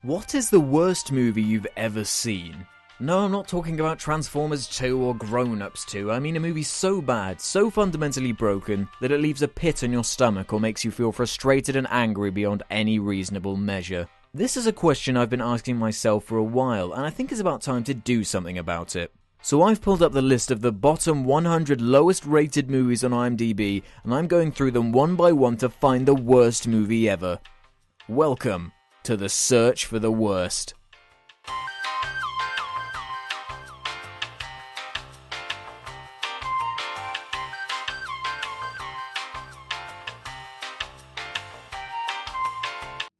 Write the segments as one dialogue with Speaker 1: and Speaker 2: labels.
Speaker 1: What is the worst movie you've ever seen? No, I'm not talking about Transformers 2 or Grown Ups 2. I mean a movie so bad, so fundamentally broken, that it leaves a pit in your stomach or makes you feel frustrated and angry beyond any reasonable measure. This is a question I've been asking myself for a while, and I think it's about time to do something about it. So I've pulled up the list of the bottom 100 lowest rated movies on IMDb, and I'm going through them one by one to find the worst movie ever. Welcome to the search for the worst.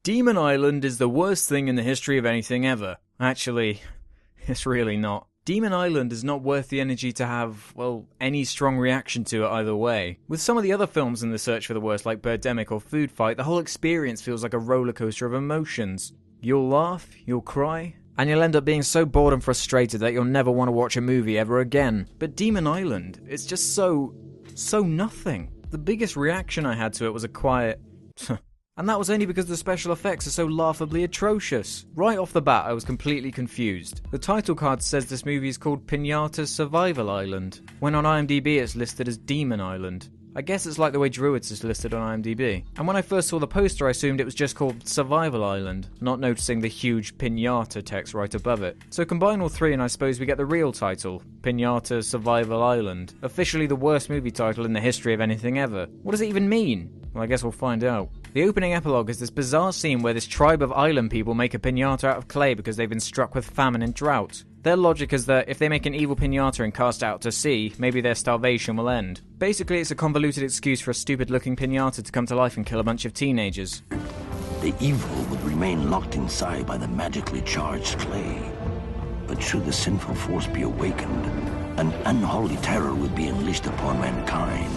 Speaker 1: Demon Island is the worst thing in the history of anything ever. Actually, it's really not. Demon Island is not worth the energy to have, well, any strong reaction to it either way. With some of the other films in the search for the worst, like Birdemic or Food Fight, the whole experience feels like a roller coaster of emotions. You'll laugh, you'll cry, and you'll end up being so bored and frustrated that you'll never want to watch a movie ever again. But Demon Island, it's just so nothing. The biggest reaction I had to it was a quiet and that was only because the special effects are so laughably atrocious. Right off the bat, I was completely confused. The title card says this movie is called Pinata Survival Island, when on IMDb it's listed as Demon Island. I guess it's like the way Druids is listed on IMDb. And when I first saw the poster, I assumed it was just called Survival Island, not noticing the huge Pinata text right above it. So combine all three and I suppose we get the real title, Pinata Survival Island. Officially the worst movie title in the history of anything ever. What does it even mean? Well, I guess we'll find out. The opening epilogue is this bizarre scene where this tribe of island people make a piñata out of clay because they've been struck with famine and drought. Their logic is that if they make an evil piñata and cast it out to sea, maybe their starvation will end. Basically, it's a convoluted excuse for a stupid-looking piñata to come to life and kill a bunch of teenagers.
Speaker 2: The evil would remain locked inside by the magically charged clay. But should the sinful force be awakened, an unholy terror would be unleashed upon mankind.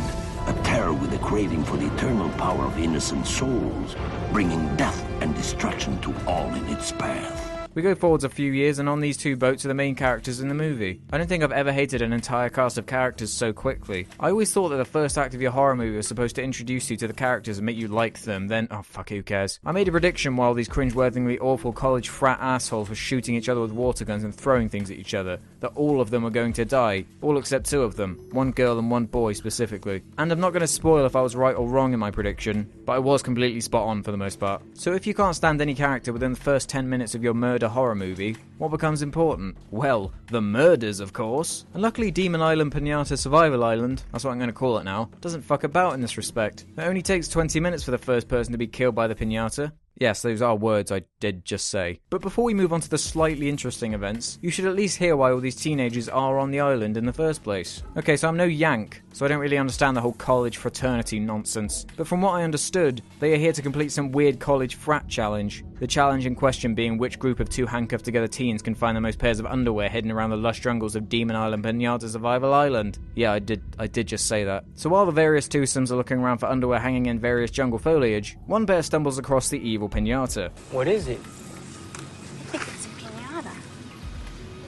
Speaker 2: A terror with a craving for the eternal power of innocent souls, bringing death and destruction to all in its path.
Speaker 1: We go forwards a few years, and on these two boats are the main characters in the movie. I don't think I've ever hated an entire cast of characters so quickly. I always thought that the first act of your horror movie was supposed to introduce you to the characters and make you like them, then, oh fuck, who cares. I made a prediction while these cringe-worthingly awful college frat assholes were shooting each other with water guns and throwing things at each other, that all of them were going to die. All except two of them. One girl and one boy specifically. And I'm not going to spoil if I was right or wrong in my prediction, but I was completely spot on for the most part. So if you can't stand any character within the first 10 minutes of your murder horror movie, what becomes important? Well, the murders, of course. And luckily Demon Island Pinata Survival Island, that's what I'm going to call it now, doesn't fuck about in this respect. It only takes 20 minutes for the first person to be killed by the piñata. Yes, those are words I did just say. But before we move on to the slightly interesting events, you should at least hear why all these teenagers are on the island in the first place. Okay, so I'm no Yank, so I don't really understand the whole college fraternity nonsense. But from what I understood, they are here to complete some weird college frat challenge. The challenge in question being which group of two handcuffed together teens can find the most pairs of underwear hidden around the lush jungles of Demon Island Pinata Survival Island. Yeah, I did just say that. So while the various twosomes are looking around for underwear hanging in various jungle foliage, one pair stumbles across the evil piñata.
Speaker 3: What is it?
Speaker 4: I think it's a piñata.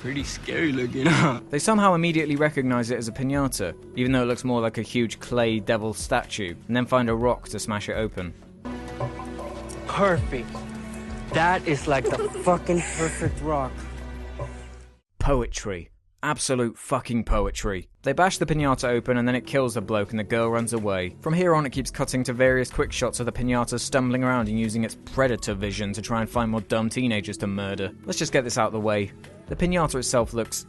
Speaker 3: Pretty scary looking, huh?
Speaker 1: They somehow immediately recognize it as a piñata, even though it looks more like a huge clay devil statue, and then find a rock to smash it open.
Speaker 3: Perfect. That is like the fucking perfect rock.
Speaker 1: Poetry. Absolute fucking poetry. They bash the piñata open and then it kills the bloke and the girl runs away. From here on it keeps cutting to various quick shots of the piñata stumbling around and using its predator vision to try and find more dumb teenagers to murder. Let's just get this out of the way. The piñata itself looks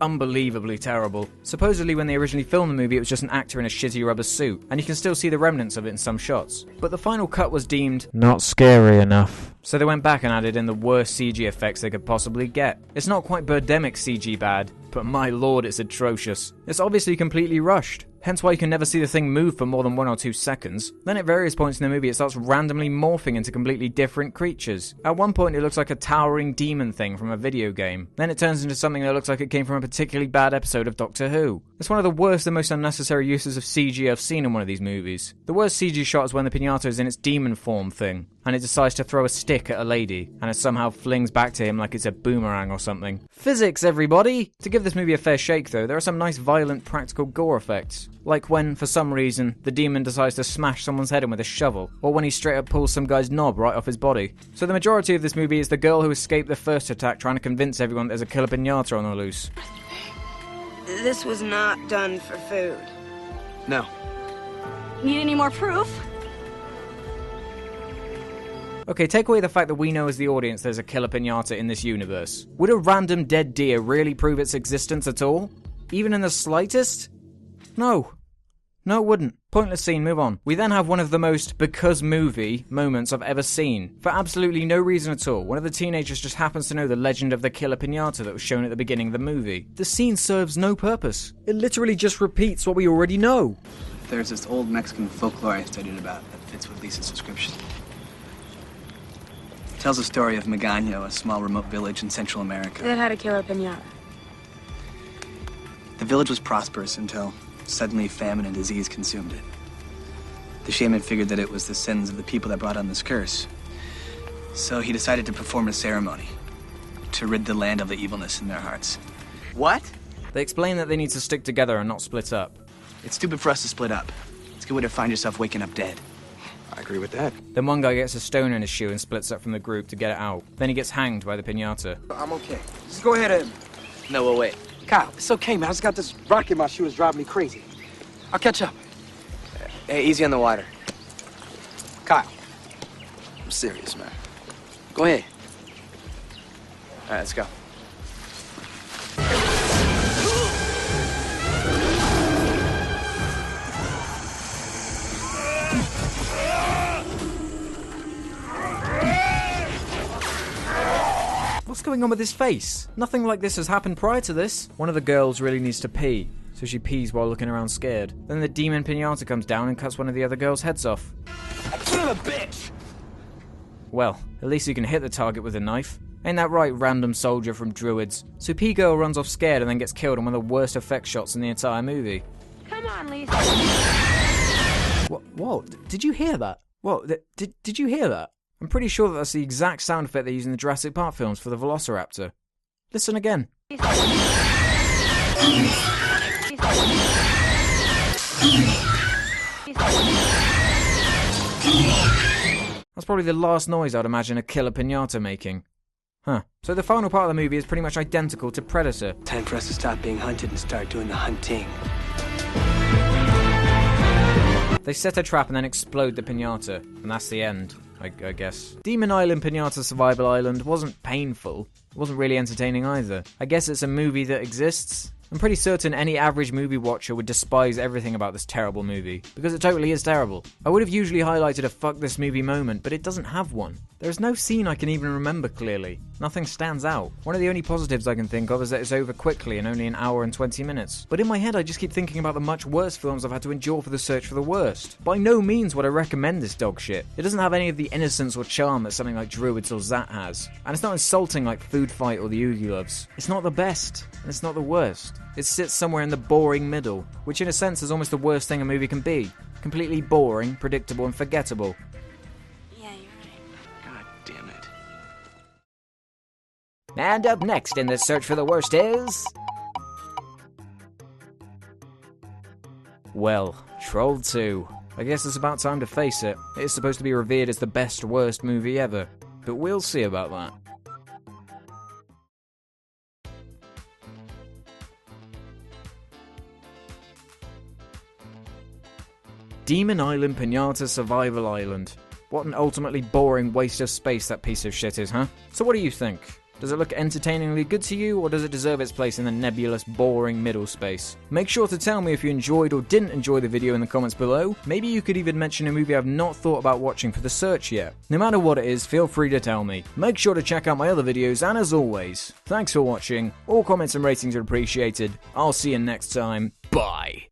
Speaker 1: unbelievably terrible. Supposedly when they originally filmed the movie it was just an actor in a shitty rubber suit, and you can still see the remnants of it in some shots. But the final cut was deemed not scary enough. So they went back and added in the worst CG effects they could possibly get. It's not quite Birdemic CG bad, but my lord it's atrocious. It's obviously completely rushed. Hence why you can never see the thing move for more than 1 or 2 seconds. Then at various points in the movie it starts randomly morphing into completely different creatures. At one point it looks like a towering demon thing from a video game. Then it turns into something that looks like it came from a particularly bad episode of Doctor Who. It's one of the worst and most unnecessary uses of CG I've seen in one of these movies. The worst CG shot is when the piñata is in its demon form thing, and it decides to throw a stick at a lady, and it somehow flings back to him like it's a boomerang or something. Physics, everybody! To give this movie a fair shake though, there are some nice violent practical gore effects. Like when, for some reason, the demon decides to smash someone's head in with a shovel, or when he straight up pulls some guy's knob right off his body. So the majority of this movie is the girl who escaped the first attack trying to convince everyone there's a killer piñata on the loose.
Speaker 5: This was not done for food.
Speaker 6: No.
Speaker 4: Need any more proof?
Speaker 1: Okay, take away the fact that we know as the audience there's a killer piñata in this universe. Would a random dead deer really prove its existence at all? Even in the slightest? No. No, it wouldn't. Pointless scene, move on. We then have one of the most because movie moments I've ever seen. For absolutely no reason at all. One of the teenagers just happens to know the legend of the killer piñata that was shown at the beginning of the movie. The scene serves no purpose. It literally just repeats what we already know.
Speaker 6: There's this old Mexican folklore I studied about that fits with Lisa's description. It tells the story of Magaño, a small remote village in Central America.
Speaker 5: That had a killer piñata.
Speaker 6: The village was prosperous until suddenly famine and disease consumed it. The shaman figured that it was the sins of the people that brought on this curse. So he decided to perform a ceremony to rid the land of the evilness in their hearts. What?
Speaker 1: They explain that they need to stick together and not split up.
Speaker 6: It's stupid for us to split up. It's a good way to find yourself waking up dead.
Speaker 7: I agree with that.
Speaker 1: Then one guy gets a stone in his shoe and splits up from the group to get it out. Then he gets hanged by the piñata.
Speaker 7: I'm okay. Just go ahead and...
Speaker 6: No, well, wait.
Speaker 7: Kyle, it's okay, man. I just got this rock in my shoe. It's driving me crazy. I'll catch up.
Speaker 6: Hey, easy on the water.
Speaker 7: Kyle. I'm serious, man. Go ahead.
Speaker 6: All right, let's go.
Speaker 1: What's going on with his face? Nothing like this has happened prior to this. One of the girls really needs to pee, so she pees while looking around scared. Then the demon piñata comes down and cuts one of the other girls' heads off.
Speaker 7: Son of a bitch!
Speaker 1: Well, at least you can hit the target with a knife. Ain't that right, random soldier from Druids? So P-Girl runs off scared and then gets killed in one of the worst effect shots in the entire movie.
Speaker 4: Come on, Lisa.
Speaker 1: What? Did you hear that? What? Did you hear that? I'm pretty sure that's the exact sound effect they use in the Jurassic Park films for the Velociraptor. Listen again. That's probably the last noise I'd imagine a killer piñata making. Huh. So the final part of the movie is pretty much identical to Predator.
Speaker 6: Time for us to stop being hunted and start doing the hunting.
Speaker 1: They set a trap and then explode the piñata, and that's the end, I guess. Demon Island Piñata Survival Island wasn't painful. It wasn't really entertaining either. I guess it's a movie that exists. I'm pretty certain any average movie watcher would despise everything about this terrible movie, because it totally is terrible. I would have usually highlighted a fuck this movie moment, but it doesn't have one. There's no scene I can even remember clearly. Nothing stands out. One of the only positives I can think of is that it's over quickly in only an hour and 20 minutes. But in my head I just keep thinking about the much worse films I've had to endure for the search for the worst. By no means would I recommend this dog shit. It doesn't have any of the innocence or charm that something like Druids or Zat has. And it's not insulting like Food Fight or The Oogie Loves. It's not the best, and it's not the worst. It sits somewhere in the boring middle, which in a sense is almost the worst thing a movie can be. Completely boring, predictable, and forgettable.
Speaker 4: Yeah, you're right.
Speaker 6: God damn it.
Speaker 1: And up next in the search for the worst is... well, Troll 2. I guess it's about time to face it. It is supposed to be revered as the best worst movie ever. But we'll see about that. Demon Island Piñata Survival Island. What an ultimately boring waste of space that piece of shit is, huh? So what do you think? Does it look entertainingly good to you, or does it deserve its place in the nebulous, boring middle space? Make sure to tell me if you enjoyed or didn't enjoy the video in the comments below. Maybe you could even mention a movie I've not thought about watching for the search yet. No matter what it is, feel free to tell me. Make sure to check out my other videos, and as always, thanks for watching. All comments and ratings are appreciated. I'll see you next time. Bye.